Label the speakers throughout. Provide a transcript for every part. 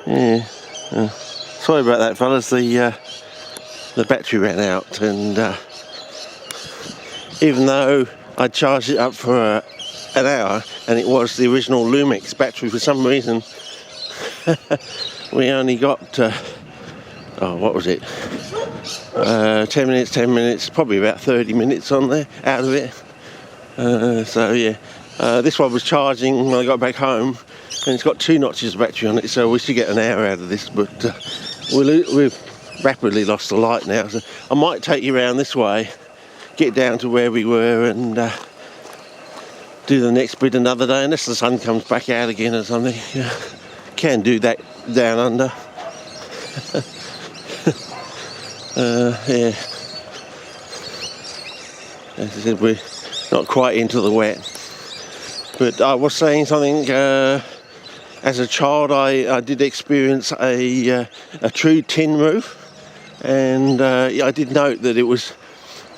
Speaker 1: Yeah. Sorry about that, fellas. The battery ran out, and even though I charged it up for an hour, and it was the original Lumix battery, for some reason we only got what was it? 10 minutes, probably about 30 minutes on there out of it. So yeah, this one was charging when I got back home, and it's got 2 notches of battery on it, so we should get an hour out of this. But we've rapidly lost the light now, so I might take you around this way, get down to where we were, and do the next bit another day, unless the sun comes back out again or something. Yeah. Can do that down under. Yeah. As I said, we're not quite into the wet. But I was saying something. As a child, I did experience a true tin roof, and I did note that it was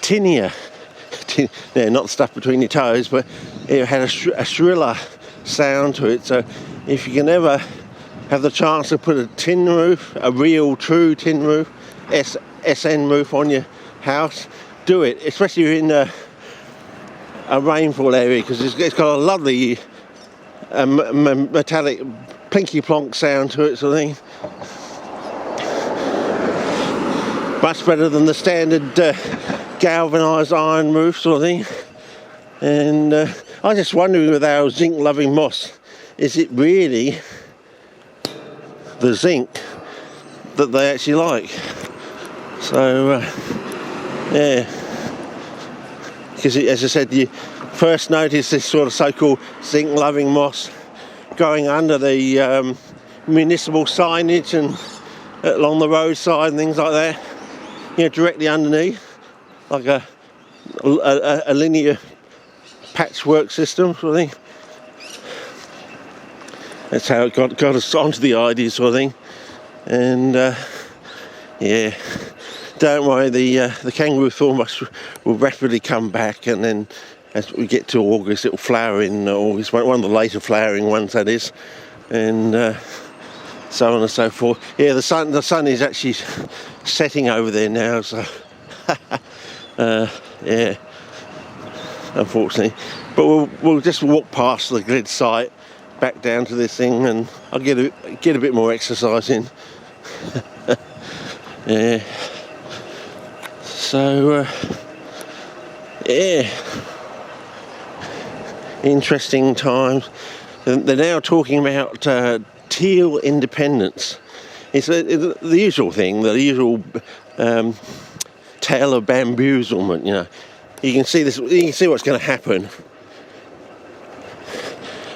Speaker 1: tinnier. Yeah, not the stuff between your toes, but it had a shriller sound to it. So if you can ever have the chance to put a tin roof, a real true tin roof, SN roof on your house, do it, especially if you're in a rainfall area, because it's got a lovely metallic plinky plonk sound to it, sort of thing. Much better than the standard galvanised iron roof sort of thing. And I just wondering with our zinc loving moss, is it really the zinc that they actually like? So yeah, because as I said, you first notice this sort of so-called zinc loving moss going under the municipal signage and along the roadside and things like that, you know, directly underneath, like a linear patchwork system sort of thing. That's how it got us onto the idea sort of thing. And yeah, don't worry, the kangaroo thorn bush will rapidly come back, and then as we get to August, it will flower in August, one of the later flowering ones that is, and so on and so forth. Yeah, the sun is actually setting over there now, so yeah, unfortunately. But we'll just walk past the grid site back down to this thing, and I'll get a bit more exercise in. Yeah. So yeah, interesting times. They're now talking about Teal independence. It's the usual thing, the usual tale of bamboozlement. You know, you can see this. You can see what's going to happen.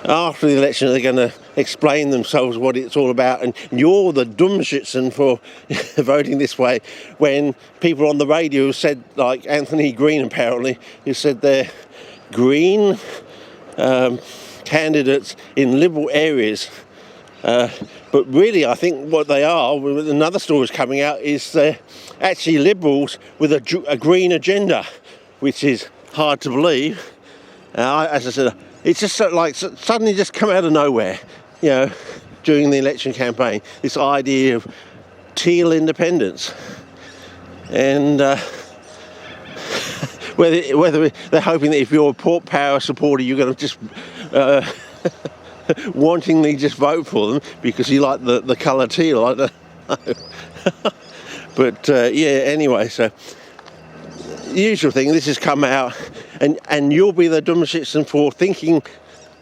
Speaker 1: After the election, they're going to explain themselves what it's all about, and you're the dummschützen for voting this way, when people on the radio said, like Anthony Green apparently, who said they're green candidates in liberal areas. But really, I think what they are, another story is coming out, is they're actually liberals with a green agenda, which is hard to believe. As I said, it's just like suddenly just come out of nowhere, you know, during the election campaign, this idea of Teal independence. And whether they're hoping that if you're a Port Power supporter, you're going to just wantingly just vote for them because you like the colour teal, I don't know. But yeah, anyway, so the usual thing, this has come out, and you'll be the dummschützen for thinking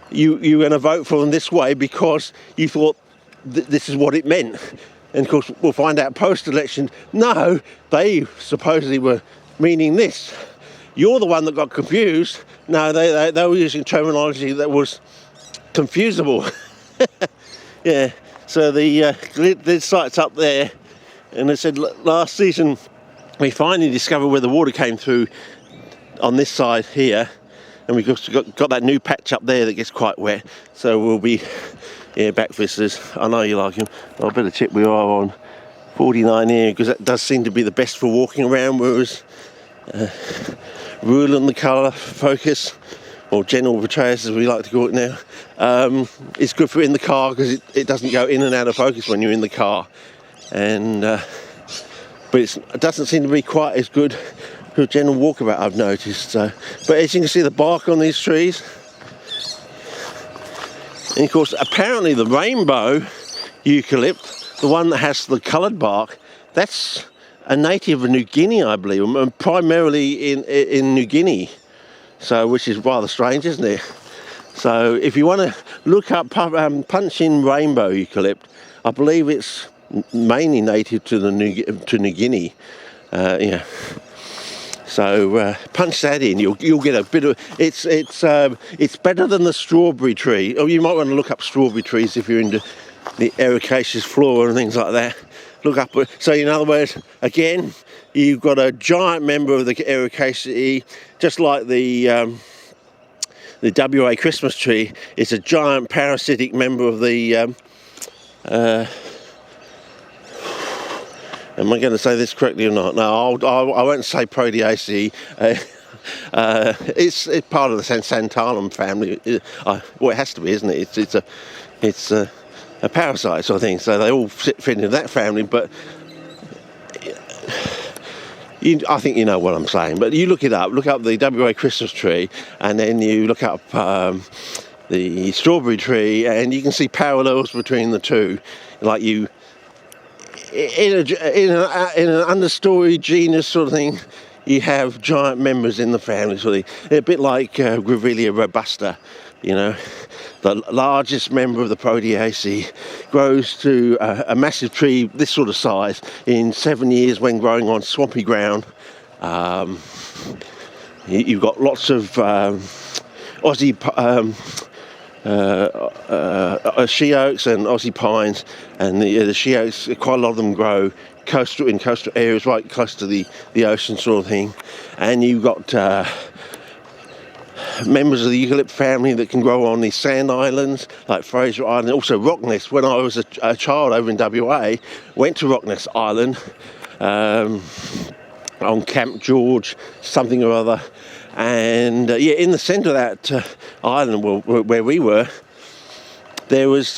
Speaker 1: you're going to vote for them this way because you thought this is what it meant. And of course, we'll find out post-election, no, they supposedly were meaning this. You're the one that got confused. No, they were using terminology that was confusable. Yeah, so the grid site's up there, and it said last season we finally discovered where the water came through on this side here, and we've got that new patch up there that gets quite wet, so we'll be back visitors. I know you like him. I better check we are on 49 here, because that does seem to be the best for walking around, whereas ruling the colour focus or general betrayers as we like to call it now. It's good for in the car because it doesn't go in and out of focus when you're in the car, and but it doesn't seem to be quite as good for a general walkabout, I've noticed. So, but as you can see, the bark on these trees, and of course apparently the rainbow eucalypt, the one that has the coloured bark, that's a native of New Guinea, I believe, and primarily in New Guinea. So, which is rather strange, isn't it? So, if you want to look up, punch in rainbow eucalypt, I believe it's mainly native to New Guinea. Yeah. So punch that in. You'll get a bit of it's better than the strawberry tree. Or you might want to look up strawberry trees if you're into the ericaceous flora and things like that. Look up. So in other words, again, you've got a giant member of the ericaceae, just like the WA Christmas tree. It's a giant parasitic member of the. Am I going to say this correctly or not? No, I won't say Proteaceae. It's part of the Santalum family. Well, it has to be, isn't it? It's a parasite sort of thing. So they all fit into that family. But I think you know what I'm saying. But you look it up. Look up the WA Christmas tree, and then you look up the strawberry tree, and you can see parallels between the two. Like you. In an understory genus sort of thing, you have giant members in the family sort of thing. A bit like Grevillea robusta, you know. The largest member of the Proteaceae grows to a massive tree this sort of size in 7 years when growing on swampy ground. You've got lots of Aussie she oaks and Aussie pines, and the she oaks, quite a lot of them grow in coastal areas right close to the ocean sort of thing. And you've got members of the eucalypt family that can grow on these sand islands like Fraser Island, also Rocknest. When I was a child over in WA, went to Rocknest Island on Camp George something or other. And yeah, in the centre of that island where we were, there was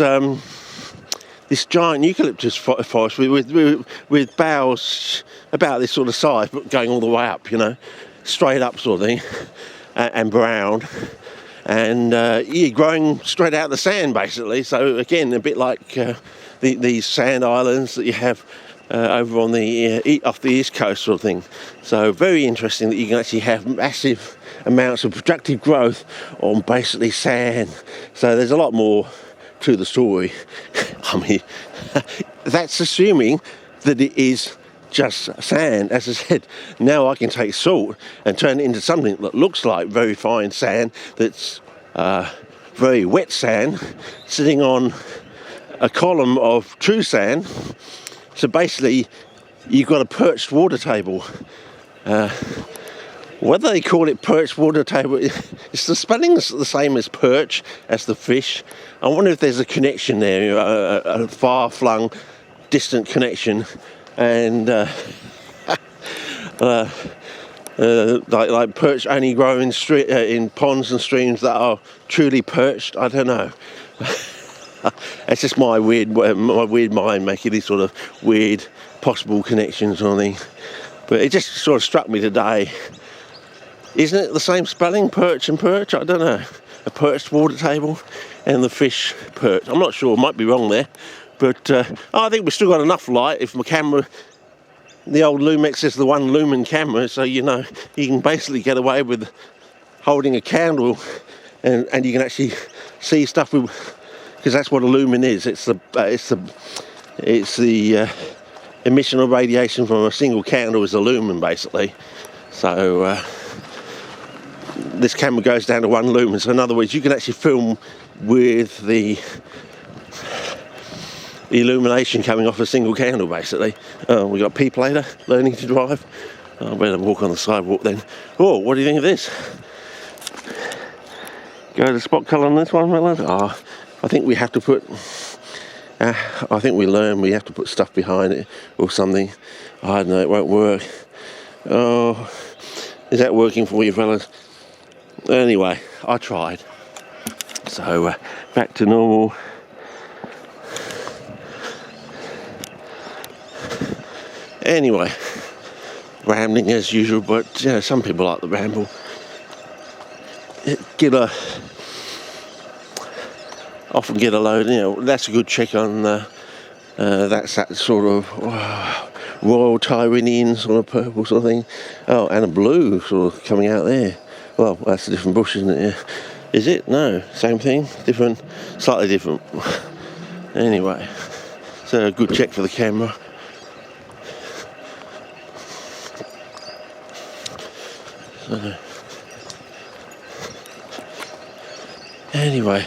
Speaker 1: this giant eucalyptus forest with boughs about this sort of size, but going all the way up, you know, straight up sort of thing, and brown, and yeah, growing straight out of the sand basically. So again, a bit like these sand islands that you have over on the off the east coast sort of thing. So very interesting that you can actually have massive amounts of productive growth on basically sand. So there's a lot more to the story. I mean, that's assuming that it is just sand. As I said, now I can take salt and turn it into something that looks like very fine sand, that's very wet sand, sitting on a column of true sand. So basically, you've got a perched water table. Whether they call it perched water table, it's the spelling's the same as perch, as the fish. I wonder if there's a connection there, a far-flung, distant connection, and like perch only grow in ponds and streams that are truly perched. I don't know. It's just my weird mind making these sort of weird possible connections or anything. But it just sort of struck me today. Isn't it the same spelling, perch and perch? I don't know. A perched water table and the fish perch. I'm not sure, might be wrong there. But I think we've still got enough light. If my camera, the old Lumix is the one lumen camera, so you know, you can basically get away with holding a candle and you can actually see stuff with, because that's what a lumen is. It's the emission of radiation from a single candle is a lumen basically. So this camera goes down to one lumen. So in other words, you can actually film with the illumination coming off a single candle basically. We got people later learning to drive. I better walk on the sidewalk then. Oh, what do you think of this? Go to spot colour on this one, fellas. I think we have to put, I think we learn we have to put stuff behind it or something. I don't know, it won't work. Oh, is that working for you, fellas? Anyway. I tried. So back to normal. Anyway, rambling as usual, but you know, some people like the ramble. Often get a load, you know, that's a good check on, that's that sort of Royal Tyrrhenian sort of purple sort of thing. Oh, and a blue sort of coming out there. Well, that's a different bush, isn't it? Yeah. Is it? No, same thing, different, slightly different. Anyway, so a good check for the camera. So, anyway,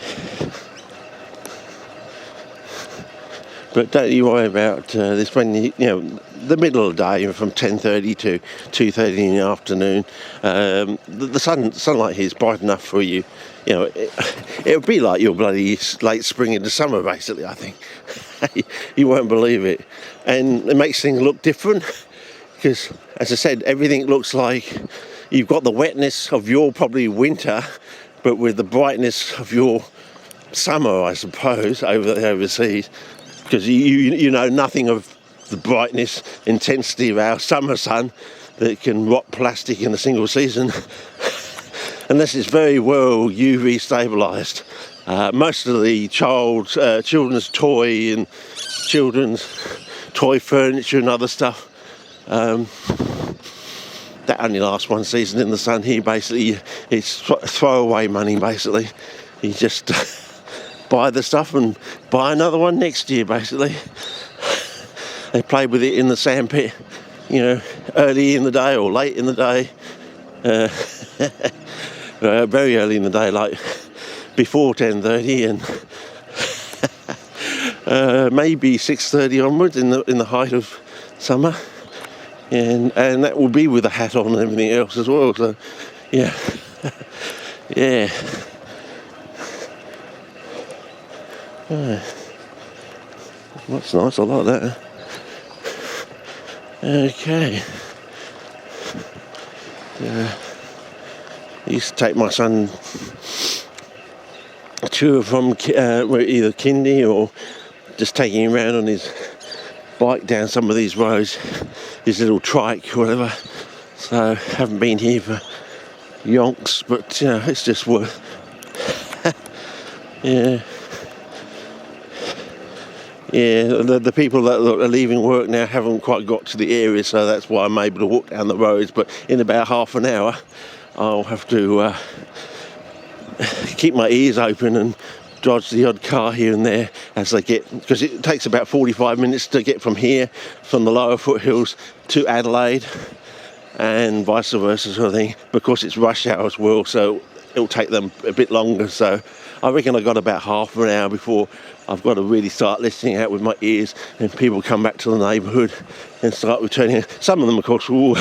Speaker 1: but don't you worry about this when you know the middle of the day, from 10:30 to 2:30 in the afternoon. The sunlight here is bright enough for you. You know, it would be like your bloody late spring into summer, basically. I think you won't believe it, and it makes things look different because, as I said, everything looks like you've got the wetness of your probably winter, but with the brightness of your summer, I suppose, overseas, because you know nothing of the brightness, intensity of our summer sun that can rot plastic in a single season, unless it's very well UV stabilised. Most of the children's toy and children's toy furniture and other stuff, that only lasts one season in the sun. Here basically it's throwaway money. Basically you just buy the stuff and buy another one next year. Basically they play with it in the sandpit, you know, early in the day or late in the day, very early in the day, like before 10:30, and maybe 6:30 onwards in the height of summer. And that will be with a hat on and everything else as well. So, yeah, yeah. That's nice. I like that. Okay. I used to take my son a tour from either kindy or just taking him around on his bike down some of these roads, his little trike or whatever. So haven't been here for yonks, but you know, it's just worth yeah, the people that are leaving work now haven't quite got to the area, so that's why I'm able to walk down the roads. But in about half an hour I'll have to keep my ears open and dodge the odd car here and there as they get, because it takes about 45 minutes to get from here, from the lower foothills to Adelaide, and vice versa sort of thing. Because it's rush hour as well, so it'll take them a bit longer. So I reckon I got about half an hour before I've got to really start listening out with my ears, and people come back to the neighbourhood and start returning. Some of them, of course, will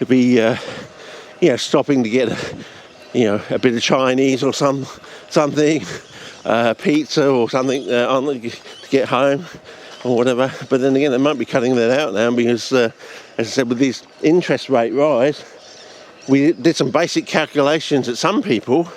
Speaker 1: be stopping to get a bit of Chinese or something. Pizza or something to get home or whatever. But then again, they might be cutting that out now because, as I said, with this interest rate rise, we did some basic calculations that some people,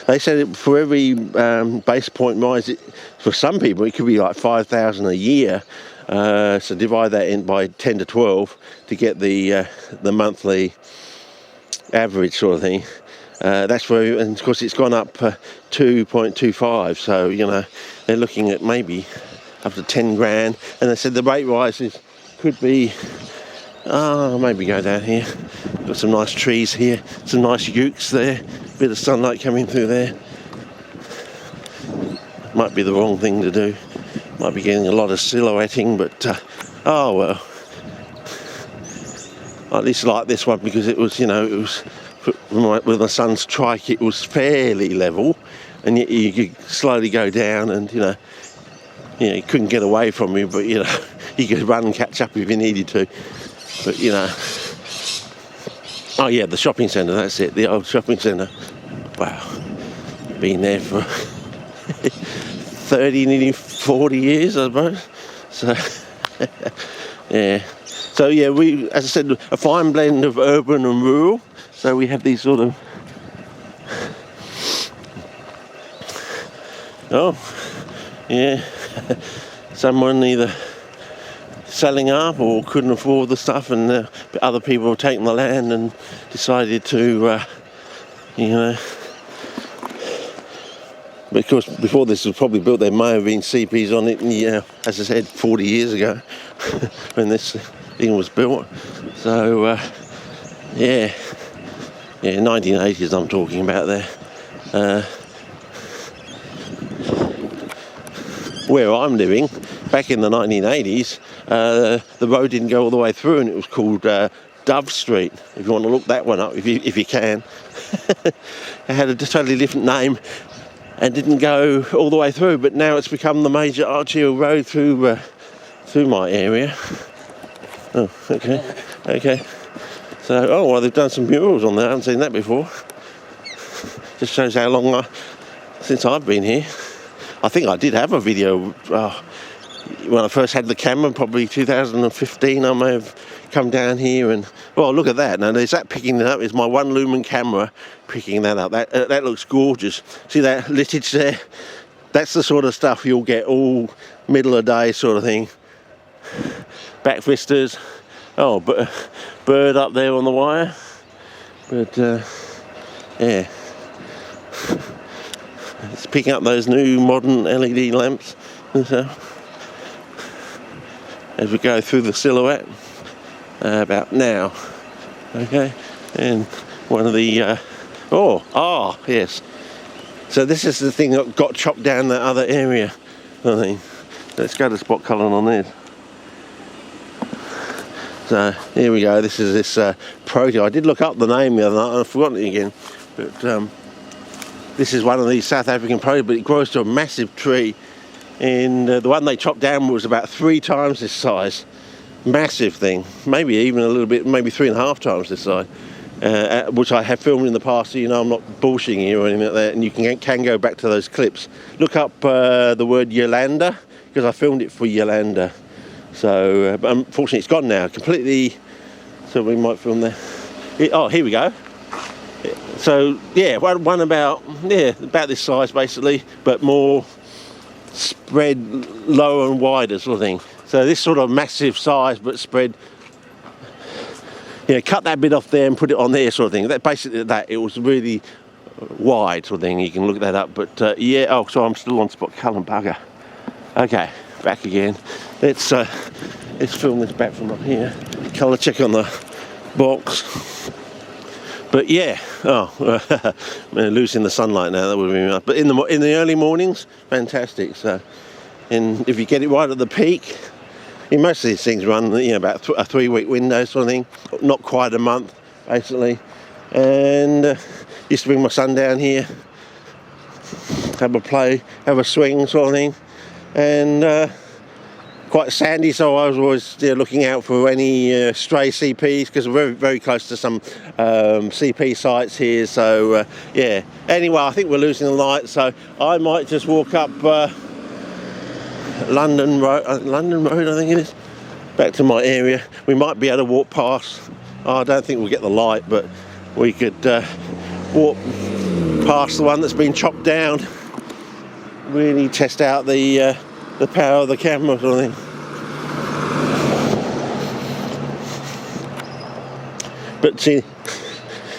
Speaker 1: they said for every base point rise, for some people it could be like 5,000 a year. So divide that in by 10 to 12 to get the monthly average sort of thing. That's where, and of course it's gone up 2.25, so you know they're looking at maybe up to 10 grand, and they said the rate rises could be maybe go down here. Got some nice trees here, some nice ukes there, bit of sunlight coming through there. Might be the wrong thing to do, might be getting a lot of silhouetting, but oh well. I at least like this one because it was, with the sun's trike, it was fairly level, and yet you could slowly go down, and you couldn't get away from me, but you could run and catch up if you needed to. But oh yeah, the shopping centre, that's it, the old shopping centre. Wow, been there for 30, nearly 40 years, I suppose. So yeah. So yeah, we, as I said, a fine blend of urban and rural. So we have these sort of Oh, yeah. Someone either selling up or couldn't afford the stuff, and other people have taken the land and decided to, you know. Because before this was probably built, there may have been CPs on it, and as I said, 40 years ago when this thing was built. So, yeah, 1980s I'm talking about there. Where I'm living, back in the 1980s, the road didn't go all the way through, and it was called Dove Street, if you want to look that one up, if you can. It had a totally different name and didn't go all the way through, but now it's become the major arterial road through my area. Oh, okay. So, oh, well, they've done some murals on there. I haven't seen that before. Just shows how long since I've been here. I think I did have a video when I first had the camera, probably 2015. I may have come down here and, well, look at that. Now, there's that picking it up. It's my 1 lumen camera picking that up. That looks gorgeous. See that litage there? That's the sort of stuff you'll get all middle of day sort of thing. Back vistas. Oh, but bird up there on the wire. But, yeah. It's picking up those new modern LED lamps and so as we go through the silhouette about now. Okay, and one of the yes. So this is the thing that got chopped down that other area. I think. Let's go to spot colouring on this. So here we go. This is this protein. I did look up the name the other night and I've forgotten it again, but. This is one of these South African proteins, but it grows to a massive tree. And the one they chopped down was about 3 times this size. Massive thing. Maybe even a little bit, maybe 3.5 times this size. Which I have filmed in the past, so you know I'm not bullshitting you or anything like that. And you can go back to those clips. Look up the word Yolanda, because I filmed it for Yolanda. So, but unfortunately it's gone now, completely. So we might film there. Oh, here we go. So yeah, one about this size basically, but more spread lower and wider sort of thing. So this sort of massive size but spread, cut that bit off there and put it on there sort of thing. That basically it was really wide sort of thing. You can look that up. But so I'm still on spot colour, bugger. Okay, back again. Let's film this back from up here. Colour check on the box. But yeah, losing the sunlight now, that would be nice. But in the early mornings, fantastic. So, and if you get it right at the peak, most of these things run, about a 3-week window sort of thing, not quite a month, basically. And used to bring my son down here, have a play, have a swing sort of thing, and quite sandy, so I was always looking out for any stray CPs, because we're very, very close to some CP sites here. So anyway, I think we're losing the light, so I might just walk up London Road, I think it is, back to my area. We might be able to walk past. I don't think we'll get the light, but we could walk past the one that's been chopped down, really test out the power of the camera sort of thing. But see,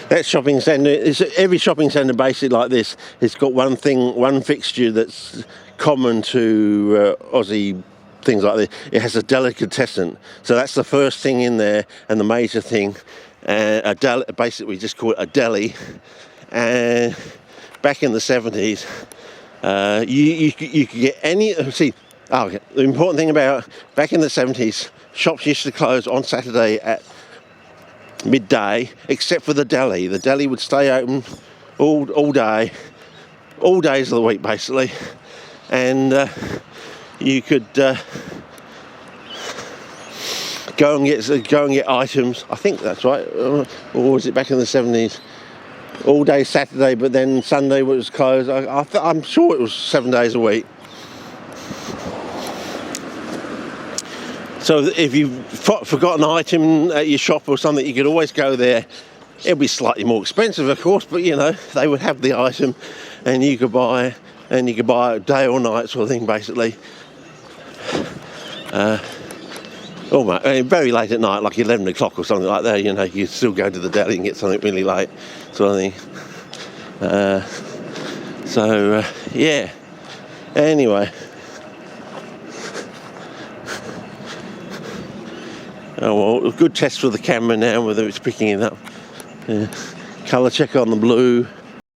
Speaker 1: that shopping centre, every shopping centre basically like this, it's got one fixture that's common to Aussie things like this. It has a delicatessen, so that's the first thing in there, and the major thing, basically we just call it a deli. And back in the 70s, you could get any, the important thing about back in the 70s, shops used to close on Saturday at midday, except for the deli. The deli would stay open all day, all days of the week basically, and you could go and get items. I think that's right, or was it back in the 70s? All day Saturday, but then Sunday was closed. I'm sure it was 7 days a week. So if you forgot an item at your shop or something, you could always go there. It'll be slightly more expensive, of course, but they would have the item, and you could buy and you can buy it day or night sort of thing, basically. Very late at night, like 11 o'clock or something like that, you know, you still go to the deli and get something really late, sort of thing. Yeah. Anyway. Oh well, a good test for the camera now, whether it's picking it up. Yeah. Colour check on the blue.